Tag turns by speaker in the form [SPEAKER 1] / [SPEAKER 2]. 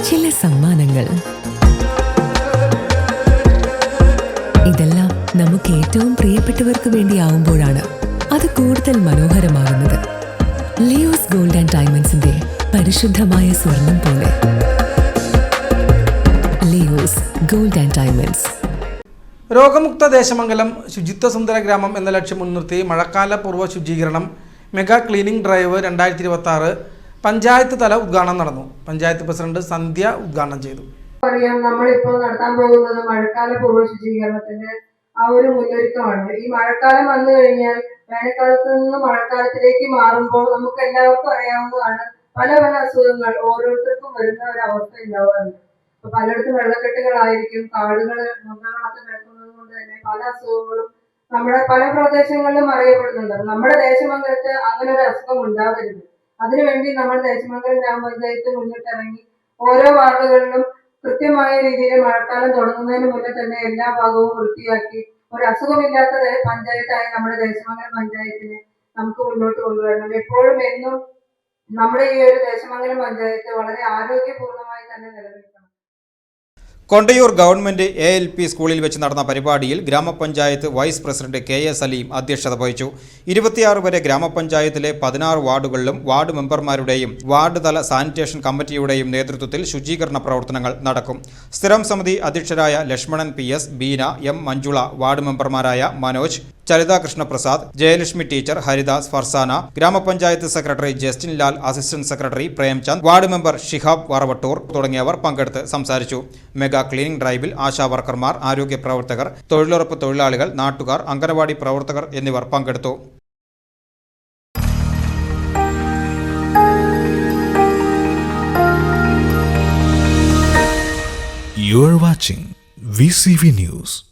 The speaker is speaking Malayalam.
[SPEAKER 1] ചില സമ്മാനങ്ങൾ. ഇതെല്ലാം നമുക്ക് ഏറ്റവും പ്രിയപ്പെട്ടവർക്ക് വേണ്ടിയാവുമ്പോഴാണ് അത് കൂടുതൽ മനോഹരമാകുന്നത്. ലിയോസ് ഗോൾഡ് ആൻഡ് ഡയമണ്ട്സിന്റെ പരിശുദ്ധമായ സ്വർണം പോലെ. Leo's gold and diamonds.
[SPEAKER 2] രോഗമുക്ത ദേശമംഗലം ശുചിത്വ സുന്ദര ഗ്രാമം എന്ന ലക്ഷ്യം മുൻനിർത്തി മഴക്കാല പൂർവ്വ ശുചീകരണം മെഗാ ക്ലീനിംഗ് ഡ്രൈവ് 2026 പഞ്ചായത്ത് തല ഉദ്ഘാടനം നടന്നു. പഞ്ചായത്ത് പ്രസിഡന്റ് സന്ധ്യ ഉദ്ഘാടനം ചെയ്തു.
[SPEAKER 3] അറിയാം, നമ്മളിപ്പോൾ നടത്താൻ പോകുന്നത് മഴക്കാല പൂർവ്വ ശുചീകരണത്തിന്റെ ആ ഒരു മുന്നൊരുക്കമാണ്. ഈ മഴക്കാലം വന്നു കഴിഞ്ഞാൽ വേനൽക്കാലത്ത് നിന്ന് മഴക്കാലത്തിലേക്ക് മാറുമ്പോൾ നമുക്ക് എല്ലാവർക്കും അറിയാവുന്നതാണ്, പല പല അസുഖങ്ങൾ ഓരോരുത്തർക്കും വരുന്ന ഒരു അവസ്ഥ ഉണ്ടാവാറുണ്ട്. അപ്പൊ പലയിടത്തും വെള്ളക്കെട്ടുകളായിരിക്കും, കാടുകള് മൃഗങ്ങളൊക്കെ കിടക്കുന്നത് കൊണ്ട് തന്നെ പല അസുഖങ്ങളും നമ്മുടെ പല പ്രദേശങ്ങളിലും അറിയപ്പെടുന്നുണ്ട്. നമ്മുടെ ദേശമംഗലത്ത് അങ്ങനെ ഒരു അസുഖം ഉണ്ടാവരുത്. അതിനുവേണ്ടി നമ്മുടെ ദേശമംഗലം ഗ്രാമപഞ്ചായത്ത് മുന്നിട്ടിറങ്ങി ഓരോ വാർഡുകളിലും കൃത്യമായ രീതിയിൽ മഴക്കാലം തുടങ്ങുന്നതിന് മുന്നേ തന്നെ എല്ലാ ഭാഗവും വൃത്തിയാക്കി ഒരു അസുഖമില്ലാത്ത പഞ്ചായത്തായി നമ്മുടെ ദേശമംഗലം പഞ്ചായത്തിനെ നമുക്ക് മുന്നോട്ട് കൊണ്ടുവരണം. എപ്പോഴും എന്നും നമ്മുടെ ഈ ഒരു ദേശമംഗലം പഞ്ചായത്ത് വളരെ ആരോഗ്യപൂർണമായി തന്നെ നിലനിൽക്കണം.
[SPEAKER 4] കൊണ്ടയൂർ ഗവൺമെന്റ് ALP സ്കൂളിൽ വെച്ച് നടന്ന പരിപാടിയിൽ ഗ്രാമപഞ്ചായത്ത് വൈസ് പ്രസിഡന്റ് KA സലീം അധ്യക്ഷത വഹിച്ചു. 26 വരെ ഗ്രാമപഞ്ചായത്തിലെ 16 വാർഡുകളിലും വാർഡ് മെമ്പർമാരുടെയും വാർഡ് തല സാനിറ്റേഷൻ കമ്മിറ്റിയുടെയും നേതൃത്വത്തിൽ ശുചീകരണ പ്രവർത്തനങ്ങൾ നടക്കും. സ്ഥിരം സമിതി അധ്യക്ഷരായ Lakshmanan PS, Beena M, Manjula, ward മെമ്പർമാരായ മനോജ്, ചരിത കൃഷ്ണപ്രസാദ്, ജയലക്ഷ്മി ടീച്ചർ, ഹരിദാസ്, ഫർസാന, ഗ്രാമപഞ്ചായത്ത് secretary Justin Lal, assistant secretary Premchand, ward member Shihab Varavattoor തുടങ്ങിയവർ പങ്കെടുത്ത് സംസാരിച്ചു. മെഗാ ക്ലീനിംഗ് ഡ്രൈവിൽ ആശാ വർക്കർമാർ, ആരോഗ്യ പ്രവർത്തകർ, തൊഴിലുറപ്പ് തൊഴിലാളികൾ, നാട്ടുകാർ, അംഗനവാടി പ്രവർത്തകർ എന്നിവർ പങ്കെടുത്തു.
[SPEAKER 5] You are watching VCV News.